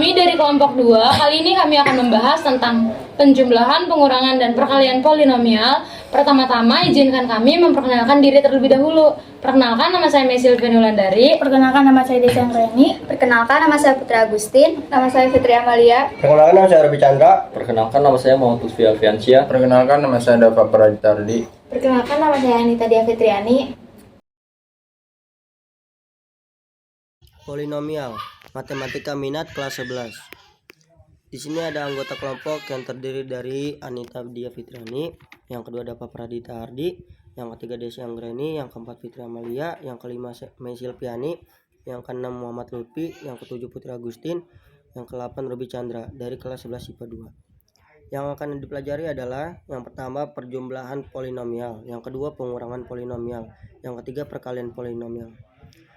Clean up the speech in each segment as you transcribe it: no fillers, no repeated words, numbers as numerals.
Kami dari kelompok 2, kali ini kami akan membahas tentang penjumlahan, pengurangan, dan perkalian polinomial. Pertama-tama, izinkan kami memperkenalkan diri terlebih dahulu. Perkenalkan, nama saya Mesil Venulandari. Perkenalkan, nama saya Desi Anggreni. Perkenalkan, nama saya Putra Agustin. Nama saya Fitri Amalia. Perkenalkan, nama saya Robi Chandra. Perkenalkan, nama saya Muhammad Lutfi Alfiansyah. Perkenalkan, nama saya Dava Praditardi. Perkenalkan, nama saya Anita Dia Fitriani. Polinomial, Matematika Minat kelas 11. Di sini ada anggota kelompok yang terdiri dari Anita Dia Fitriani, yang kedua Dava Pradita Hardi, yang ketiga Desi Anggreni, yang keempat Fitri Amalia, yang kelima Mesil Piani, yang keenam Muhammad Lutfi, yang ketujuh Putri Agustin, yang ke-8 Robi Chandra dari kelas 11 IPA 2. Yang akan dipelajari adalah yang pertama perjumlahan polinomial, yang kedua pengurangan polinomial, yang ketiga perkalian polinomial.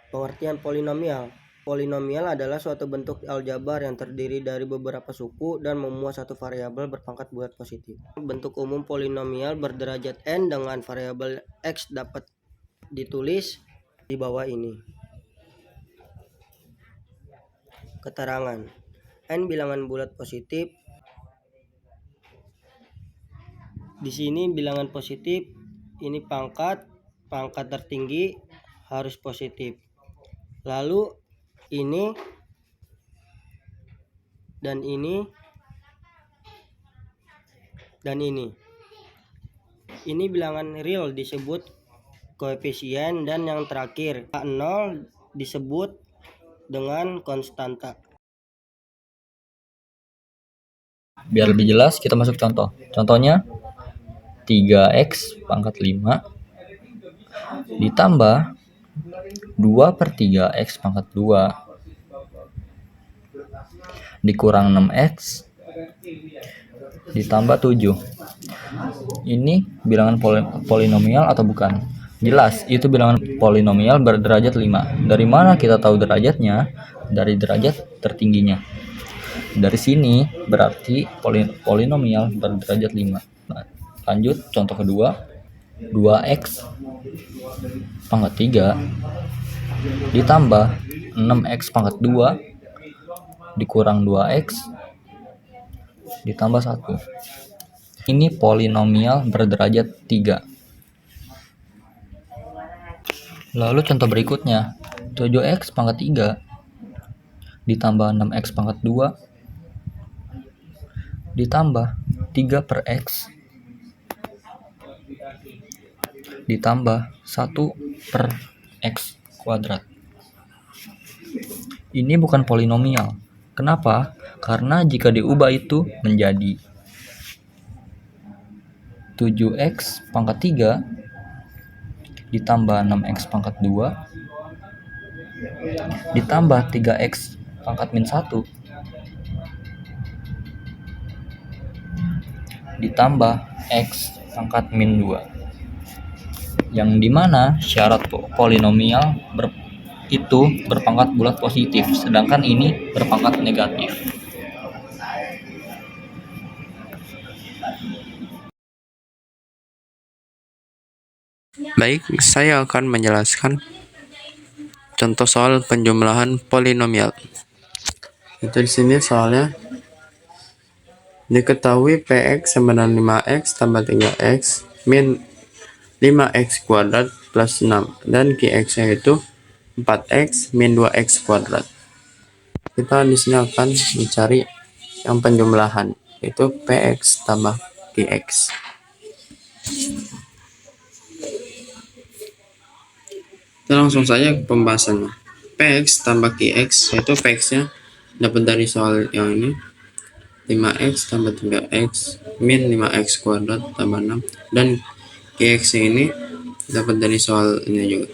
Pengertian polinomial. Polinomial adalah suatu bentuk aljabar yang terdiri dari beberapa suku dan memuat satu variabel berpangkat bulat positif. Bentuk umum polinomial berderajat n dengan variabel x dapat ditulis di bawah ini. Keterangan. N bilangan bulat positif. Di sini bilangan positif, ini pangkat tertinggi harus positif. Lalu ini dan ini dan ini. Ini bilangan real disebut koefisien dan yang terakhir A0 disebut dengan konstanta. Biar lebih jelas kita masuk contoh. Contohnya 3x pangkat 5 ditambah 2/3 x pangkat 2 dikurang 6x ditambah 7. Ini bilangan polinomial atau bukan? Jelas, itu bilangan polinomial berderajat 5. Dari mana kita tahu derajatnya? Dari derajat tertingginya. Dari sini berarti polinomial berderajat 5. Nah, lanjut contoh kedua. 2x pangkat 3 ditambah 6x pangkat 2 dikurang 2x ditambah 1. Ini polinomial berderajat 3. Lalu contoh berikutnya, 7x pangkat 3 ditambah 6x pangkat 2 ditambah 3/x ditambah 1/x kuadrat. Ini bukan polinomial. Kenapa? Karena jika diubah itu menjadi 7x pangkat 3 ditambah 6x pangkat 2 ditambah 3x pangkat min 1 ditambah x pangkat min 2. Yang dimana syarat polinomial itu berpangkat bulat positif, sedangkan ini berpangkat negatif. Baik, saya akan menjelaskan contoh soal penjumlahan polinomial. Itu di sini soalnya diketahui px sama dengan 5x tambah 3x min 5x kuadrat plus 6 dan qx yaitu 4x min 2x kuadrat. Kita di sini akan mencari yang penjumlahan, yaitu px tambah qx. Kita langsung saja ke pembahasannya. Px tambah qx, yaitu px-nya dapat dari soal yang ini, 5x tambah 3x min 5x kuadrat tambah 6, dan qx ini dapat dari soal ini juga,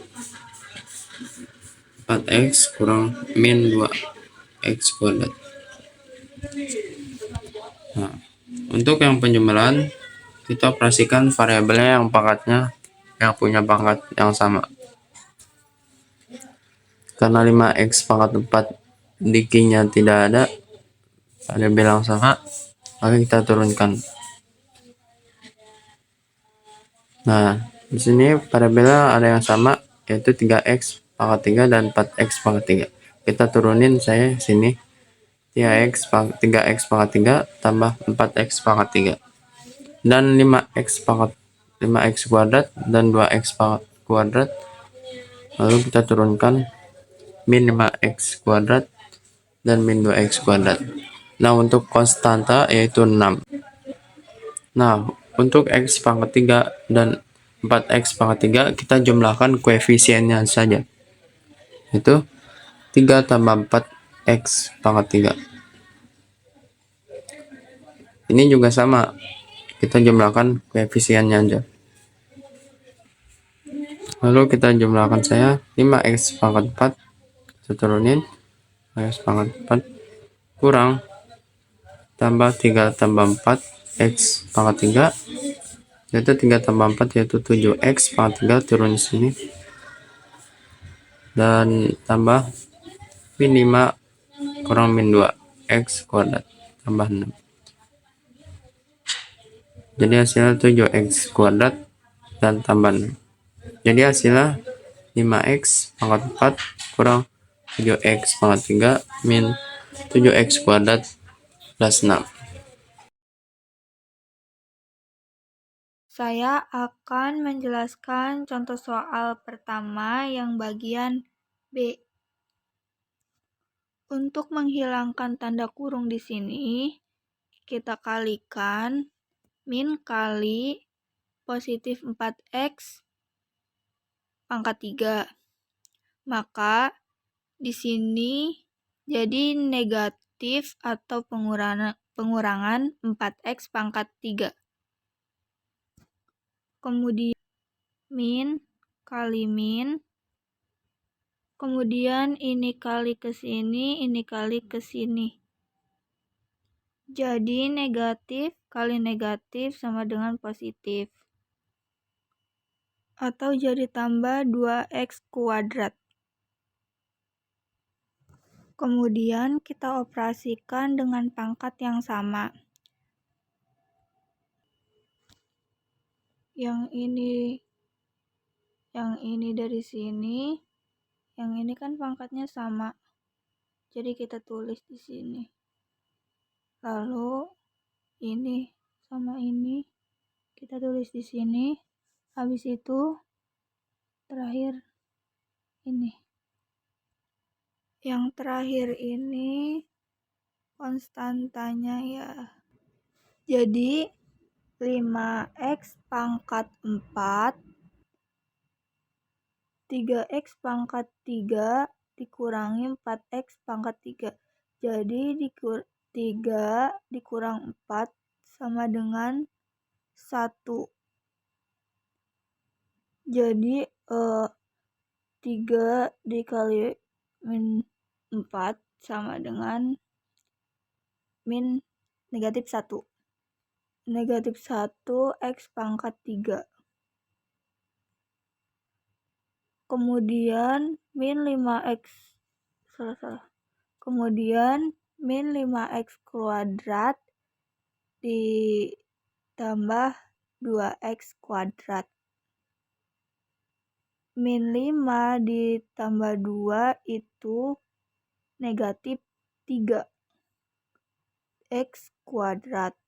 4x kurang min 2x kuadrat. Nah, untuk yang penjumlahan kita operasikan variabelnya yang pangkatnya yang punya pangkat yang sama. Karena 5x pangkat 4 dikinya tidak ada variabel yang sama, maka kita turunkan. Nah, di sini variabelnya ada yang sama, yaitu 3x pangkat 3 dan 4x pangkat 3. Kita turunin saya sini 3x pangkat 3 tambah 4x pangkat 3 dan 5x kuadrat dan 2x pangkat kuadrat. Lalu kita turunkan min 5x kuadrat dan min 2x kuadrat. Nah, untuk konstanta yaitu 6. Nah, untuk x pangkat 3 dan 4x pangkat 3 kita jumlahkan koefisiennya saja. Itu 3 tambah 4x pangkat 3. Ini juga sama. Kita jumlahkan koefisiennya aja. Lalu kita jumlahkan saya 5x pangkat 4. Kita turunin. 5x pangkat 4 kurang tambah 3 tambah 4 x pangkat 3 yaitu 3 tambah 4 yaitu 7x pangkat 3 turun di sini dan tambah min 5 kurang min 2 x kuadrat tambah 6. Jadi hasilnya 7x kuadrat dan tambah 6. Jadi hasilnya 5x pangkat 4 kurang 7x pangkat 3 min 7x kuadrat plus 6. Saya akan menjelaskan contoh soal pertama yang bagian B. Untuk menghilangkan tanda kurung di sini, kita kalikan min kali positif 4x pangkat 3. Maka di sini jadi negatif atau pengurangan 4x pangkat 3. Kemudian min kali min. Kemudian ini kali ke sini, ini kali ke sini. Jadi negatif kali negatif sama dengan positif. Atau jadi tambah 2x kuadrat. Kemudian kita operasikan dengan pangkat yang sama. Yang ini dari sini, yang ini kan pangkatnya sama. Jadi kita tulis di sini. Lalu ini sama ini kita tulis di sini. Habis itu terakhir ini. Yang terakhir ini konstantanya ya. Jadi 5x pangkat 4 3x pangkat 3 dikurangi 4x pangkat 3. Jadi 3 dikurang 4 sama dengan 1. Jadi 3 dikali min 4 sama dengan min negatif 1. Negatif 1 x pangkat 3. Kemudian min 5x Kemudian min 5x kuadrat ditambah 2x kuadrat. Min 5 ditambah 2 itu negatif 3 x kuadrat.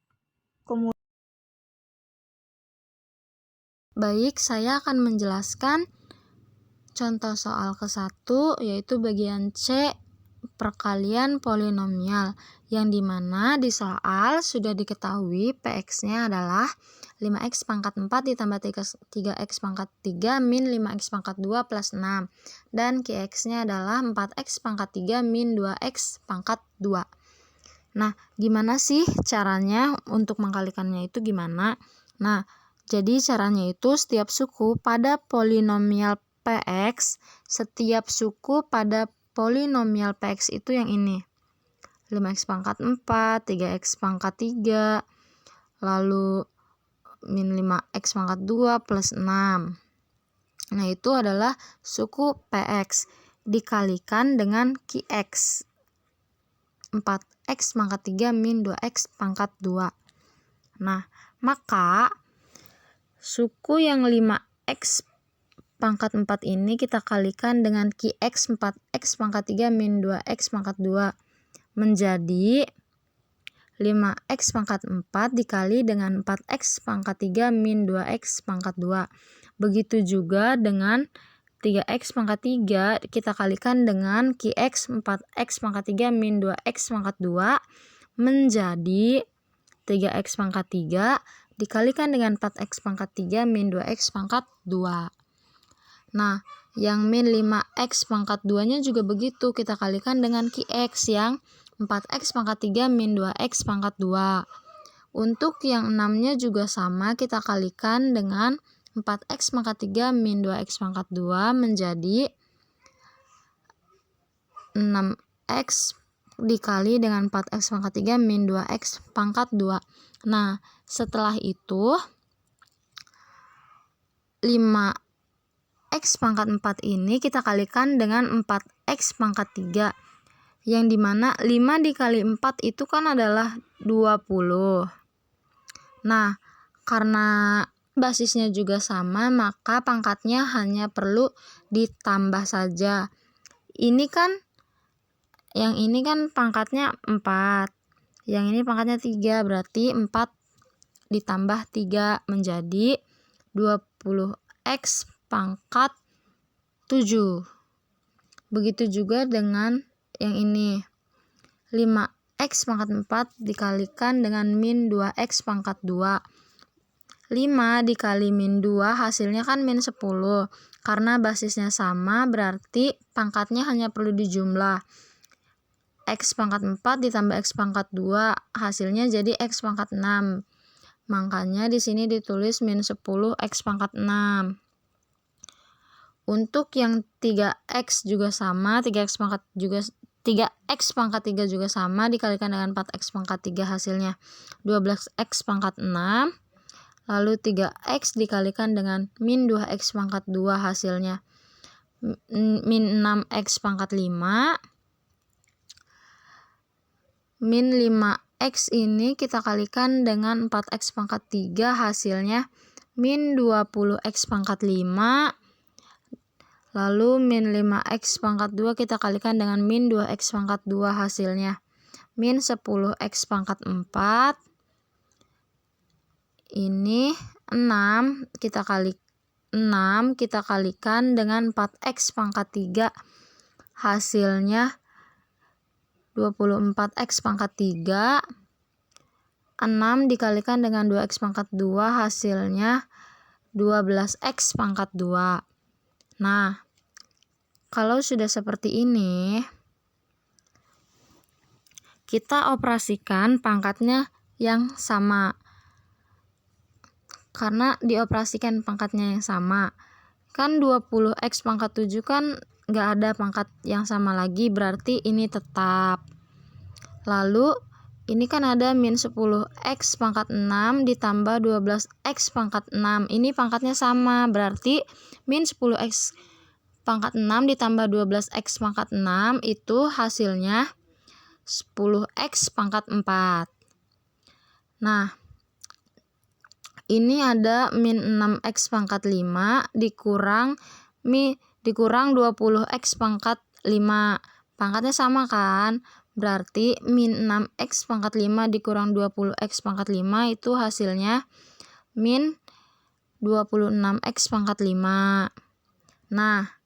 Baik, saya akan menjelaskan contoh soal ke-1 yaitu bagian C, perkalian polinomial, yang dimana di soal sudah diketahui PX-nya adalah 5x pangkat 4 ditambah 3x pangkat 3 min 5x pangkat 2 plus 6, dan QX-nya adalah 4x pangkat 3 min 2x pangkat 2. Nah, gimana sih caranya untuk mengkalikannya itu gimana? Nah, jadi caranya itu setiap suku pada polinomial PX, setiap suku pada polinomial PX itu yang ini. 5x pangkat 4, 3x pangkat 3, lalu min 5x pangkat 2 plus 6. Nah, itu adalah suku PX dikalikan dengan QX. 4x pangkat 3 min 2x pangkat 2. Nah, maka suku yang 5x pangkat 4 ini kita kalikan dengan QX 4x pangkat 3 min 2x pangkat 2. menjadi 5x pangkat 4 dikali dengan 4x pangkat 3 min 2x pangkat 2. Begitu juga dengan 3x pangkat 3 kita kalikan dengan qx 4x pangkat 3 min 2x pangkat 2 menjadi 3x pangkat 3 dikalikan dengan 4x pangkat 3 min 2x pangkat 2. Nah, yang min 5x pangkat 2-nya juga begitu, kita kalikan dengan qx yang 4x pangkat 3 min 2x pangkat 2. Untuk yang 6-nya juga sama, kita kalikan dengan 4x pangkat 3 min 2x pangkat 2 menjadi 6x dikali dengan 4x pangkat 3 min 2x pangkat 2. Nah, setelah itu 5x pangkat 4 ini kita kalikan dengan 4x pangkat 3. Yang dimana 5 dikali 4 itu kan adalah 20. Nah, karena basisnya juga sama, maka pangkatnya hanya perlu ditambah saja. Ini kan, yang ini kan pangkatnya 4. Yang ini pangkatnya 3, berarti 4 ditambah 3 menjadi 20x pangkat 7. Begitu juga dengan yang ini 5x pangkat 4 dikalikan dengan min 2x pangkat 2. 5 dikali min 2 hasilnya kan min 10. Karena basisnya sama berarti pangkatnya hanya perlu dijumlah. X pangkat 4 ditambah X pangkat 2 hasilnya jadi X pangkat 6. Makanya di sini ditulis min 10 X pangkat 6. Untuk yang 3x juga sama, 3x pangkat 3 juga sama dikalikan dengan 4x pangkat 3 hasilnya 12x pangkat 6. Lalu 3x dikalikan dengan min 2x pangkat 2 hasilnya min 6x pangkat 5. Min 5x ini kita kalikan dengan 4x pangkat 3 hasilnya min 20x pangkat 5. Lalu min 5x pangkat 2 kita kalikan dengan min 2x pangkat 2 hasilnya min 10x pangkat 4. Ini 6 kita kalikan dengan 4x pangkat 3 hasilnya 24x pangkat 3. 6 dikalikan dengan 2x pangkat 2 hasilnya 12x pangkat 2. Nah, kalau sudah seperti ini, kita operasikan pangkatnya yang sama. Karena dioperasikan pangkatnya yang sama. Kan 20x pangkat 7 kan nggak ada pangkat yang sama lagi, berarti ini tetap. Lalu, ini kan ada min 10x pangkat 6 ditambah 12x pangkat 6. Ini pangkatnya sama, berarti min 10x pangkat 6 ditambah 12x pangkat 6 itu hasilnya 10x pangkat 4. Nah, ini ada min 6x pangkat 5 dikurang 20x pangkat 5. Pangkatnya sama kan? Berarti min 6x pangkat 5 dikurang 20x pangkat 5 itu hasilnya min 26x pangkat 5. Nah,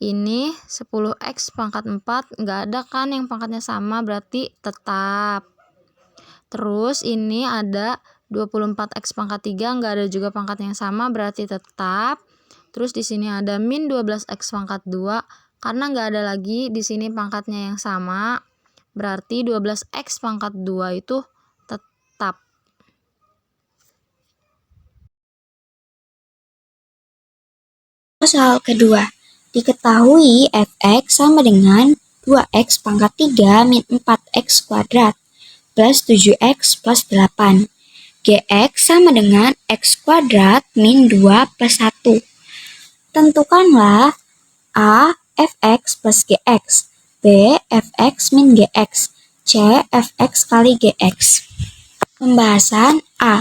ini 10x pangkat 4 nggak ada kan yang pangkatnya sama, berarti tetap. Terus ini ada 24x pangkat 3 nggak ada juga pangkatnya yang sama, berarti tetap. Terus di sini ada min 12x pangkat 2 karena nggak ada lagi di sini pangkatnya yang sama, berarti 12x pangkat 2 itu tetap. Soal kedua, diketahui fx sama dengan 2x pangkat 3 min 4x kuadrat plus 7x plus 8. Gx sama dengan x kuadrat min 2 plus 1. Tentukanlah A fx plus gx, B fx min gx, C fx kali gx. Pembahasan A.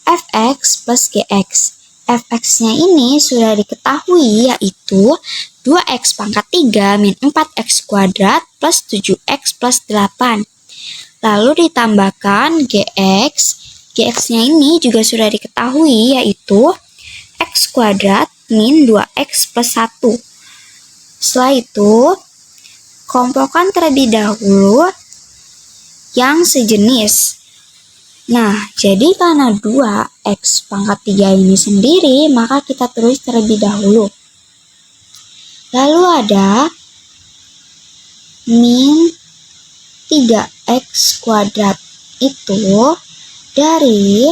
Fx plus gx. Fx-nya ini sudah diketahui yaitu 2x pangkat 3 min 4x kuadrat plus 7x plus 8. Lalu ditambahkan gx. Gx-nya ini juga sudah diketahui, yaitu x kuadrat min 2x plus 1. Setelah itu, kelompokkan terlebih dahulu yang sejenis. Nah, jadi karena 2x pangkat 3 ini sendiri, maka kita tulis terlebih dahulu. Lalu ada min 3x kuadrat itu dari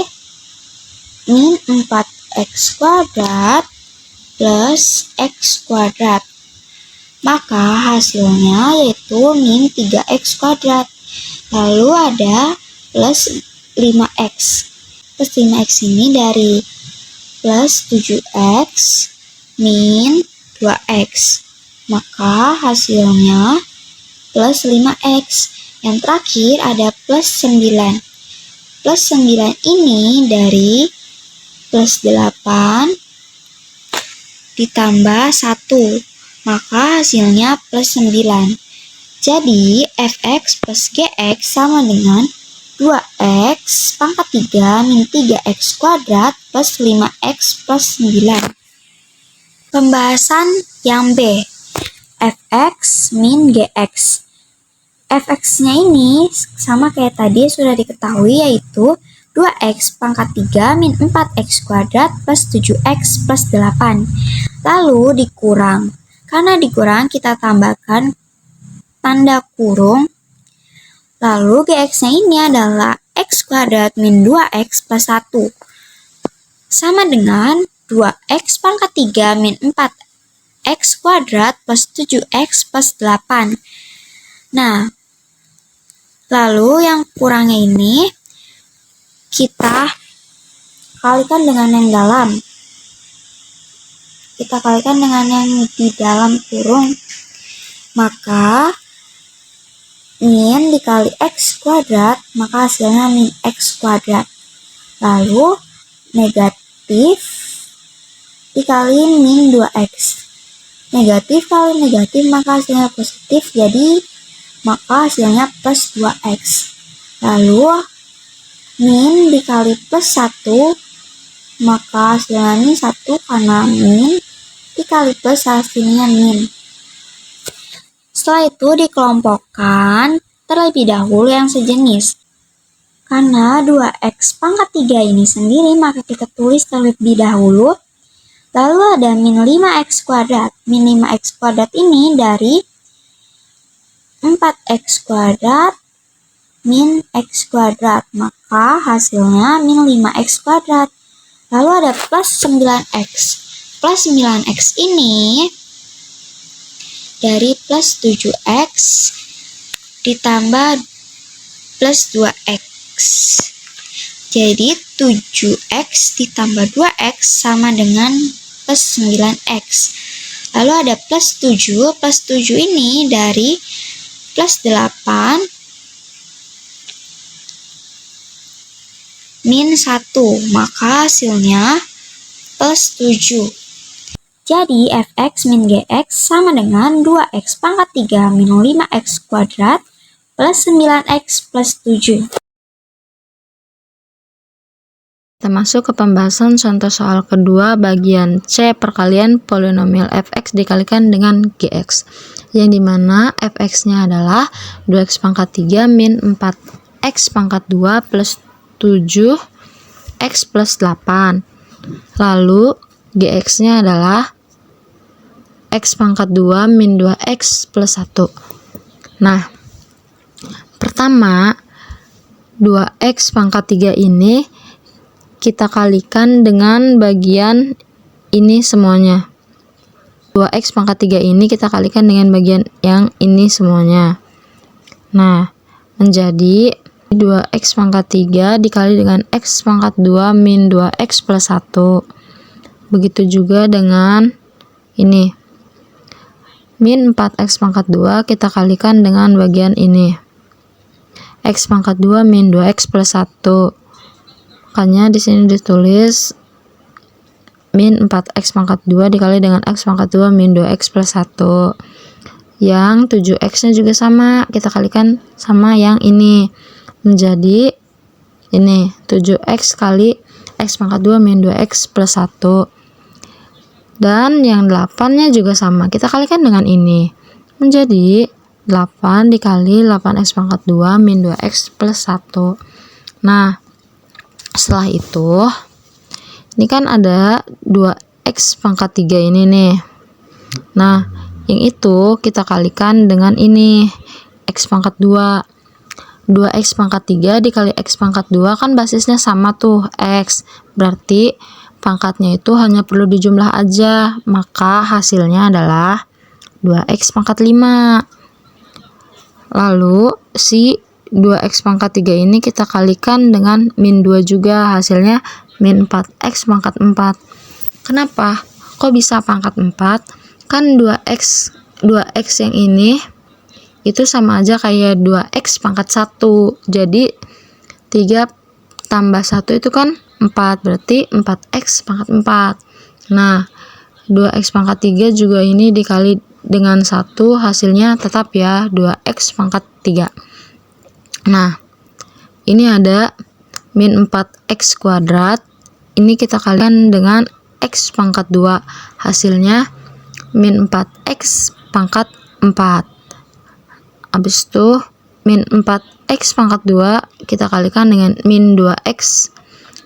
min 4x kuadrat plus x kuadrat. Maka hasilnya yaitu min 3x kuadrat. Lalu ada plus 5x. Plus 5x ini dari plus 7x min 2x. Maka hasilnya plus 5x. Yang terakhir ada plus 9. Plus 9 ini dari plus 8 ditambah 1. Maka hasilnya plus 9. Jadi, fx plus gx sama dengan 2x pangkat 3 min 3x kuadrat plus 5x plus 9. Pembahasan yang B, fx min gx. Fx-nya ini sama kayak tadi sudah diketahui, yaitu 2x pangkat 3 min 4x kuadrat plus 7x plus 8. Lalu dikurang. Karena dikurang, kita tambahkan tanda kurung. Lalu gx-nya ini adalah x kuadrat min 2x plus 1. Sama dengan 2x pangkat 3 min 4x kuadrat plus 7x plus 8. Nah, lalu yang kurangnya ini kita kalikan dengan yang dalam. Kita kalikan dengan yang di dalam kurung. Maka min dikali x kuadrat, maka hasilnya min x kuadrat. Lalu negatif dikali min 2x. Negatif kali negatif, maka hasilnya positif, jadi maka hasilnya plus 2x. Lalu min dikali plus 1, maka hasilnya min 1 karena min dikali plus hasilnya min. Setelah itu dikelompokkan terlebih dahulu yang sejenis. Karena 2x pangkat 3 ini sendiri, maka kita tulis terlebih dahulu. Lalu ada min 5x kuadrat. Min 5x kuadrat ini dari 4x kuadrat min x kuadrat. Maka hasilnya min 5x kuadrat. Lalu ada plus 9x. Plus 9x ini dari plus 7x ditambah plus 2x. Jadi 7x ditambah 2x sama dengan plus 9x. Lalu ada plus 7. Plus 7 ini dari plus 8 min 1. Maka hasilnya plus 7. Jadi fx min gx sama dengan 2x pangkat 3 min 5x kuadrat plus 9x plus 7. Kita masuk ke pembahasan contoh soal kedua bagian C, perkalian polinomial fx dikalikan dengan gx, yang dimana fx-nya adalah 2x pangkat 3 min 4x pangkat 2 plus 7x plus 8. Lalu gx-nya adalah x pangkat 2 min 2x plus 1. Nah, pertama 2x pangkat 3 ini kita kalikan dengan bagian ini semuanya. 2x pangkat 3 ini kita kalikan dengan bagian yang ini semuanya. Nah, menjadi 2x pangkat 3 dikali dengan x pangkat 2 min 2x plus 1. Begitu juga dengan ini. Min 4x pangkat 2 kita kalikan dengan bagian ini. X pangkat 2 min 2x plus 1. Makanya di sini ditulis min 4x pangkat 2 dikali dengan x pangkat 2 min 2x plus 1. Yang 7x nya juga sama, kita kalikan sama yang ini, menjadi ini 7x kali x pangkat 2 min 2x plus 1. Dan yang 8 nya juga sama, kita kalikan dengan ini, menjadi 8 dikali 8x pangkat 2 min 2x plus 1. Nah, setelah itu ini kan ada 2x pangkat 3 ini nih. Nah, yang itu kita kalikan dengan ini, x pangkat 2. 2x pangkat 3 dikali x pangkat 2 kan basisnya sama tuh, x. Berarti pangkatnya itu hanya perlu dijumlah aja, maka hasilnya adalah 2x pangkat 5. Lalu si 2x pangkat 3 ini kita kalikan dengan min 2 juga, hasilnya min 4x pangkat 4. Kenapa? Kok bisa pangkat 4? Kan 2x yang ini itu sama aja kayak 2x pangkat 1. Jadi 3 tambah 1 itu kan 4, berarti 4x pangkat 4. Nah, 2x pangkat 3 juga ini dikali dengan 1, hasilnya tetap ya 2x pangkat 3. Nah, ini ada min 4x kuadrat, ini kita kalikan dengan x pangkat 2, hasilnya min 4x pangkat 4. Habis itu min 4x pangkat 2 kita kalikan dengan min 2x,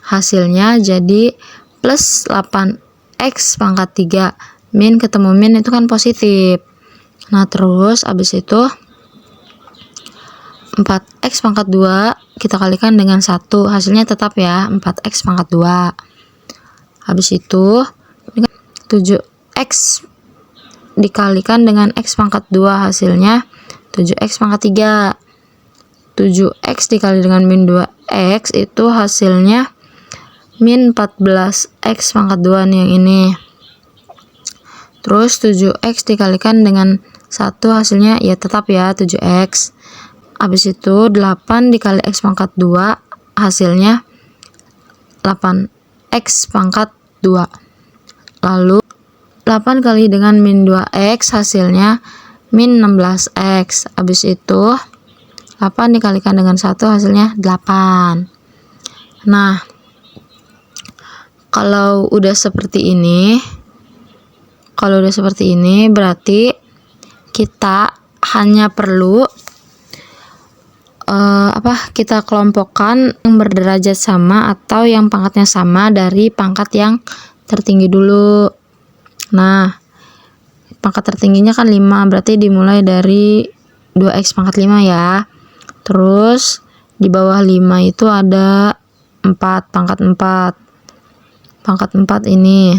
hasilnya jadi plus 8x pangkat 3. Min ketemu min itu kan positif. Nah, terus habis itu 4x pangkat 2 kita kalikan dengan 1, hasilnya tetap ya 4x pangkat 2. Habis itu 7x dikalikan dengan x pangkat 2, hasilnya 7x pangkat 3. 7x dikali dengan min 2x itu hasilnya min 14x pangkat 2 nih yang ini. Terus 7x dikalikan dengan 1, hasilnya ya tetap ya 7x. Habis itu 8 dikali x pangkat 2, hasilnya 8x pangkat 2. Lalu 8 kali dengan min 2x, hasilnya min 16x. Habis itu 8 dikalikan dengan 1, hasilnya 8. Nah, kalau udah seperti ini, berarti kita hanya perlu kita kelompokkan yang berderajat sama atau yang pangkatnya sama dari pangkat yang tertinggi dulu. Nah, pangkat tertingginya kan 5, berarti dimulai dari 2x pangkat 5 ya. Terus di bawah 5 itu ada 4, pangkat 4. Pangkat 4 ini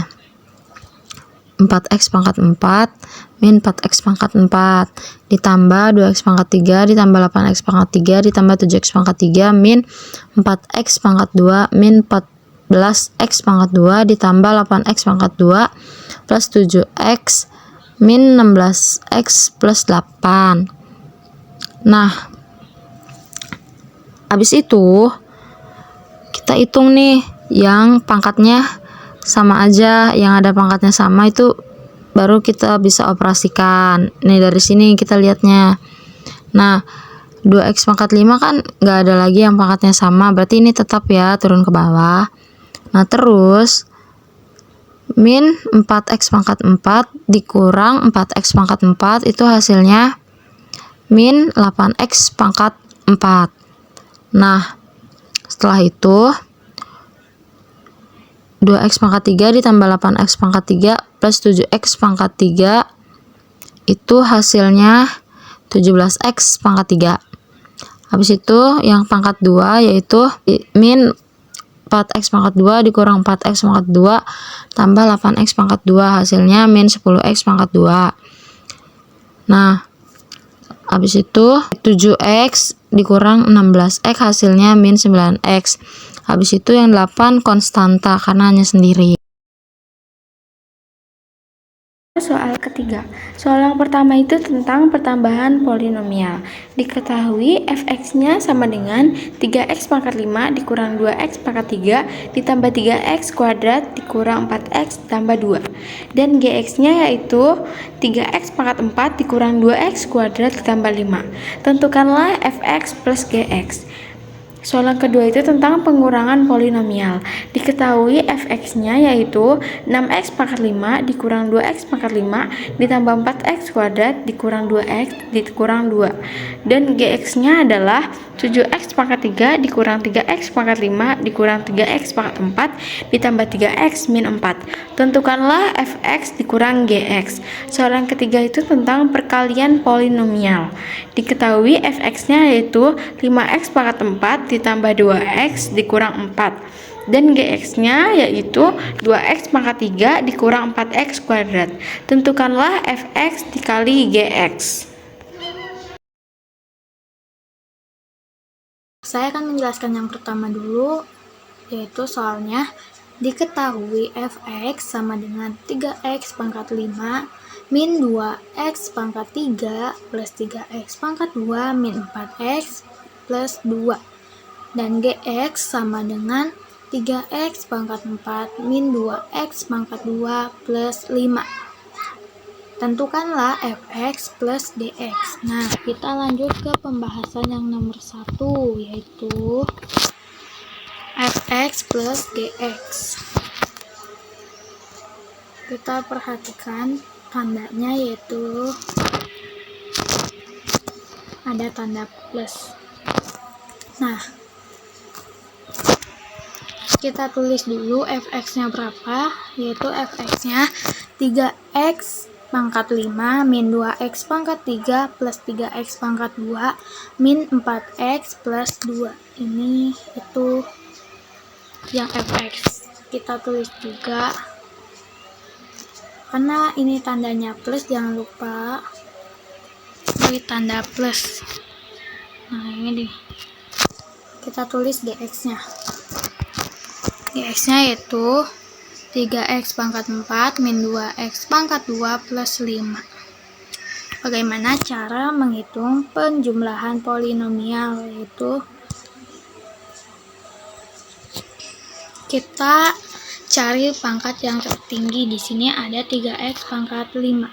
4x pangkat 4 min 4x pangkat 4 ditambah 2x pangkat 3 ditambah 8x pangkat 3 ditambah 7x pangkat 3 min 4x pangkat 2 min 14x pangkat 2 ditambah 8x pangkat 2 plus 7x min 16x plus 8. Nah, habis itu kita hitung nih yang pangkatnya sama aja, yang ada pangkatnya sama itu baru kita bisa operasikan. Nih dari sini kita lihatnya. Nah, 2x pangkat 5 kan nggak ada lagi yang pangkatnya sama, berarti ini tetap ya turun ke bawah. Nah, terus min 4x pangkat 4 dikurang 4x pangkat 4 itu hasilnya min 8x pangkat 4. Nah, setelah itu 2x pangkat 3 ditambah 8x pangkat 3 plus 7x pangkat 3 itu hasilnya 17x pangkat 3. Habis itu yang pangkat 2 yaitu min 4x pangkat 2 dikurang 4x pangkat 2 tambah 8x pangkat 2 hasilnya min 10x pangkat 2. Nah, habis itu 7x dikurang 16x hasilnya min 9x. Habis itu yang 8 konstanta karena hanya sendiri. Soal ketiga. Soal yang pertama itu tentang pertambahan polinomial. Diketahui fx-nya sama dengan 3x pangkat 5 dikurang 2x pangkat 3 ditambah 3x kuadrat dikurang 4x tambah 2. Dan gx-nya yaitu 3x pangkat 4 dikurang 2x kuadrat ditambah 5. Tentukanlah fx plus gx. Soal yang kedua itu tentang pengurangan polinomial. Diketahui fx-nya yaitu 6x pangkat 5 dikurang 2x pangkat 5 ditambah 4x kuadrat dikurang 2x dikurang 2. Dan gx-nya adalah 7x pangkat 3 dikurang 3x pangkat 5 dikurang 3x pangkat 4 ditambah 3x min 4. Tentukanlah fx dikurang gx. Soal yang ketiga itu tentang perkalian polinomial. Diketahui fx-nya yaitu 5x pangkat 4 ditambah 2x dikurang 4. Dan gx-nya yaitu 2x pangkat 3 dikurang 4x kuadrat. Tentukanlah fx dikali gx. Saya akan menjelaskan yang pertama dulu, yaitu soalnya diketahui fx sama dengan 3x pangkat 5 min 2x pangkat 3 plus 3x pangkat 2 min 4x plus 2. Dan gx sama dengan 3x pangkat 4 min 2x pangkat 2 plus 5. Tentukanlah fx plus gx. Nah, kita lanjut ke pembahasan yang nomor 1, yaitu fx plus gx. Kita perhatikan tandanya, yaitu ada tanda plus. Nah, kita tulis dulu fx-nya berapa, yaitu fx-nya 3x pangkat 5 min 2x pangkat 3 plus 3x pangkat 2 min 4x plus 2. Ini itu yang fx. Kita tulis juga, karena ini tandanya plus, jangan lupa beri tanda plus. Nah, ini nih, kita tulis gx-nya. Gx-nya yaitu 3x pangkat 4 min 2x pangkat 2 plus 5. Bagaimana cara menghitung penjumlahan polinomial? Yaitu kita cari pangkat yang tertinggi. Di sini ada 3x pangkat 5.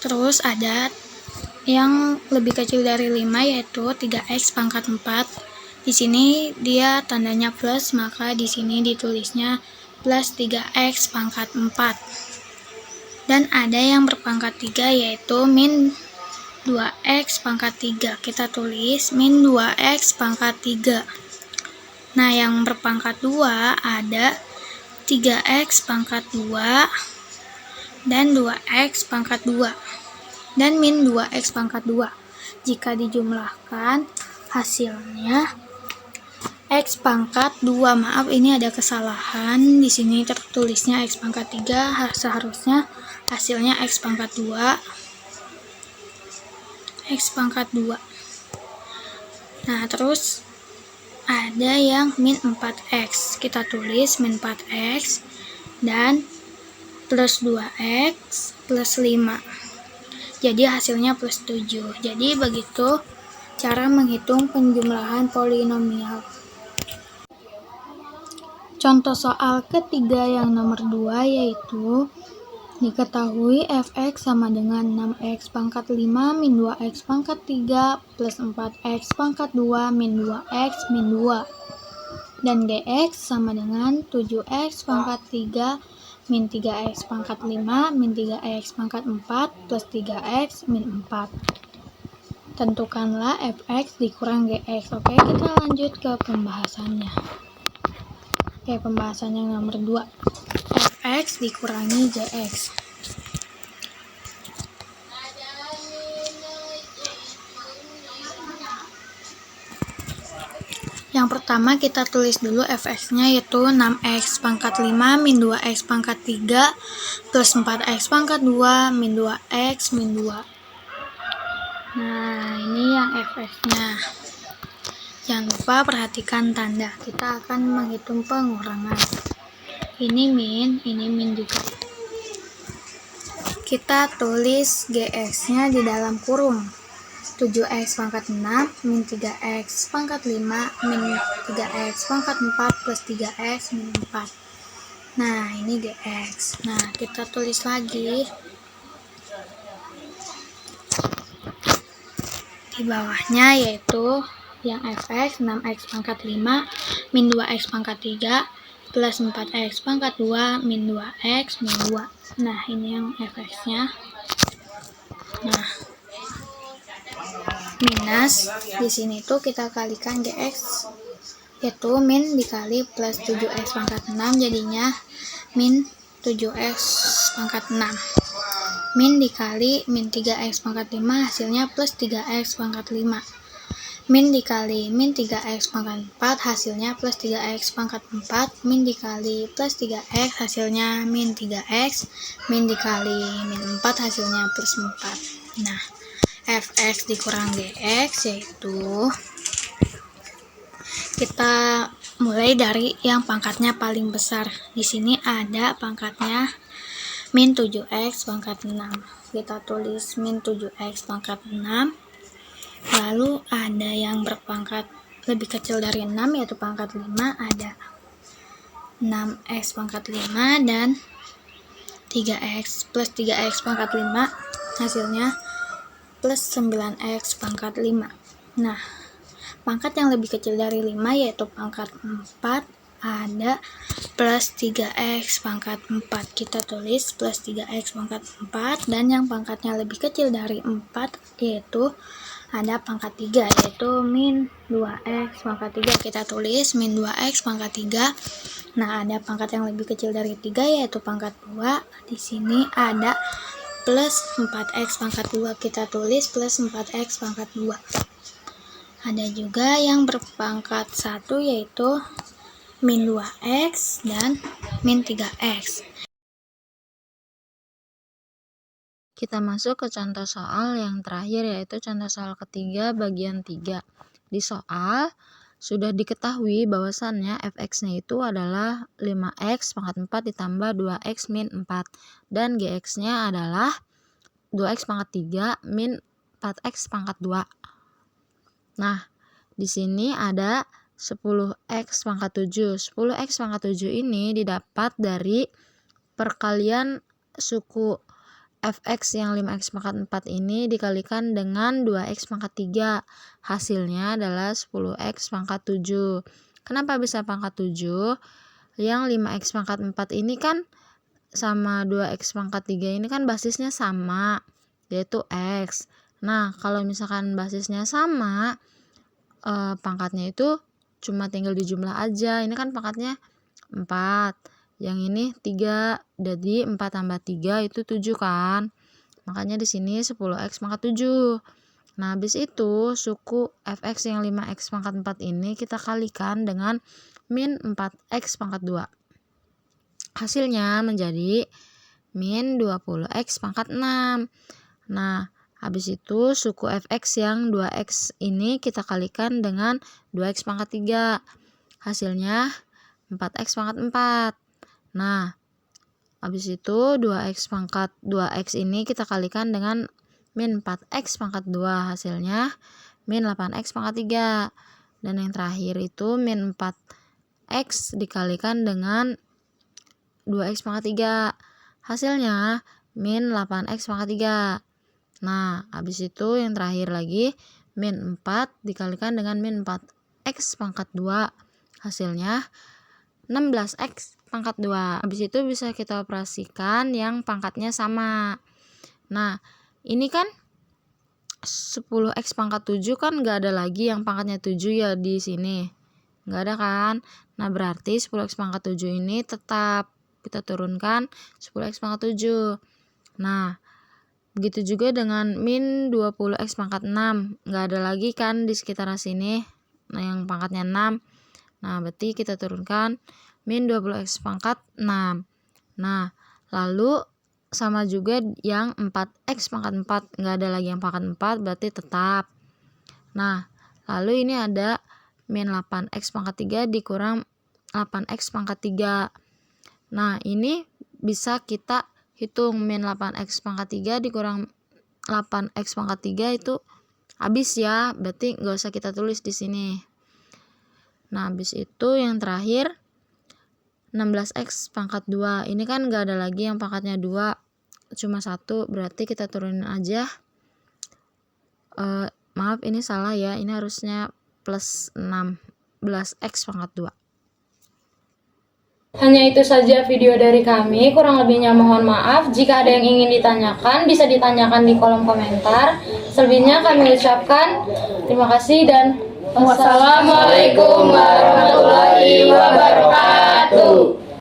Terus ada yang lebih kecil dari 5, yaitu 3x pangkat 4. Di sini dia tandanya plus, maka di sini ditulisnya plus 3x pangkat 4. Dan ada yang berpangkat 3, yaitu min 2x pangkat 3. Kita tulis min 2x pangkat 3. Nah, yang berpangkat 2 ada 3x pangkat 2 dan 2x pangkat 2 dan min 2x pangkat 2. Jika dijumlahkan, hasilnya x pangkat 2. Maaf, ini ada kesalahan. Di sini tertulisnya x pangkat 3, seharusnya hasilnya x pangkat 2. X pangkat 2. Nah, terus ada yang min 4x. Kita tulis min 4x dan plus 2x plus 5. Jadi hasilnya plus 7. Jadi begitu cara menghitung penjumlahan polinomial. Contoh soal ketiga yang nomor 2, yaitu diketahui fx sama dengan 6x pangkat 5 min 2x pangkat 3 plus 4x pangkat 2 min 2x min 2. Dan gx sama dengan 7x pangkat 3 min 3x pangkat 5 min 3x pangkat 4 plus 3x min 4. Tentukanlah fx dikurang gx. Oke, kita lanjut ke pembahasannya. Oke, pembahasan yang nomor 2. fx dikurangi gx. Yang pertama kita tulis dulu fx-nya, yaitu 6x pangkat 5 min 2x pangkat 3 plus 4x pangkat 2 min 2x min 2. Nah, ini yang fx-nya. Jangan lupa perhatikan tanda. Kita akan menghitung pengurangan. Ini min juga. Kita tulis GX-nya di dalam kurung. 7x pangkat 6 min 3x pangkat 5 min 3x pangkat 4 plus 3x min 4. Nah, ini GX. Nah, kita tulis lagi di bawahnya, yaitu yang fx 6x pangkat 5 min 2x pangkat 3 plus 4x pangkat 2 min 2x min 2. Nah, ini yang fx-nya. Nah, minus di sini tuh kita kalikan GX, yaitu min dikali plus 7x pangkat 6 jadinya min 7x pangkat 6. Min dikali min 3x pangkat 5 hasilnya plus 3x pangkat 5. Min dikali min 3x pangkat 4 hasilnya plus 3x pangkat 4. Min dikali plus 3x hasilnya min 3x. Min dikali min 4 hasilnya plus 4. Nah, fx dikurang gx, yaitu kita mulai dari yang pangkatnya paling besar. Di sini ada pangkatnya min 7x pangkat 6. Kita tulis min 7x pangkat 6. Lalu ada yang berpangkat lebih kecil dari 6, yaitu pangkat 5, ada 6x pangkat 5 dan 3x plus 3x pangkat 5 hasilnya plus 9x pangkat 5. Nah, pangkat yang lebih kecil dari 5 yaitu pangkat 4 ada plus 3x pangkat 4. Kita tulis plus 3x pangkat 4. Dan yang pangkatnya lebih kecil dari 4 yaitu ada pangkat 3, yaitu min 2x pangkat 3. Kita tulis min 2x pangkat 3. Nah, ada pangkat yang lebih kecil dari 3 yaitu pangkat 2. Di sini ada plus 4x pangkat 2. Kita tulis plus 4x pangkat 2. Ada juga yang berpangkat 1 yaitu min 2x dan min 3x. Kita masuk ke contoh soal yang terakhir, yaitu contoh soal ketiga bagian 3. Di soal sudah diketahui bahwasannya fx-nya itu adalah 5x pangkat 4 ditambah 2x min 4 dan gx-nya adalah 2x pangkat 3 min 4x pangkat 2. Nah, di sini ada 10x pangkat 7. 10x pangkat 7 ini didapat dari perkalian suku fx yang 5x pangkat 4 ini dikalikan dengan 2x pangkat 3. Hasilnya adalah 10x pangkat 7. Kenapa bisa pangkat 7? Yang 5x pangkat 4 ini kan sama 2x pangkat 3 ini kan basisnya sama, yaitu x. Nah, kalau misalkan basisnya sama, pangkatnya itu cuma tinggal dijumlah aja. Ini kan pangkatnya 4. Yang ini 3, jadi 4 tambah 3 itu 7 kan. Makanya di sini 10x pangkat 7. Nah, habis itu suku fx yang 5x pangkat 4 ini kita kalikan dengan min 4x pangkat 2. Hasilnya menjadi min 20x pangkat 6. Nah, habis itu suku fx yang 2x ini kita kalikan dengan 2x pangkat 3. Hasilnya 4x pangkat 4. Nah, habis itu 2x pangkat 2x ini kita kalikan dengan min 4x pangkat 2. Hasilnya min 8x pangkat 3. Dan yang terakhir itu min 4x dikalikan dengan 2x pangkat 3. Hasilnya min 8x pangkat 3. Nah, habis itu yang terakhir lagi min 4 dikalikan dengan min 4x pangkat 2. Hasilnya 16x pangkat 2. Habis itu bisa kita operasikan yang pangkatnya sama. Nah, ini kan 10x pangkat 7 kan nggak ada lagi yang pangkatnya 7 ya di sini. Nggak ada kan? Nah, berarti 10x pangkat 7 ini tetap kita turunkan 10x pangkat 7. Nah, begitu juga dengan min 20x pangkat 6. Nggak ada lagi kan di sekitaran sini. Nah, yang pangkatnya 6. Nah, berarti kita turunkan min 20x pangkat 6. Nah, lalu sama juga yang 4x pangkat 4. Nggak ada lagi yang pangkat 4, berarti tetap. Nah, lalu ini ada min 8x pangkat 3 dikurang 8x pangkat 3. Nah, ini bisa kita hitung min 8x pangkat 3 dikurang 8x pangkat 3 itu habis ya, berarti nggak usah kita tulis di sini. Nah, habis itu yang terakhir 16x pangkat 2. Ini kan nggak ada lagi yang pangkatnya 2, cuma 1, berarti kita turunin aja. Maaf, ini salah ya, ini harusnya plus 16x pangkat 2. Hanya itu saja video dari kami, kurang lebihnya mohon maaf. Jika ada yang ingin ditanyakan, bisa ditanyakan di kolom komentar. Selebihnya kami ucapkan terima kasih dan wassalamualaikum warahmatullahi wabarakatuh.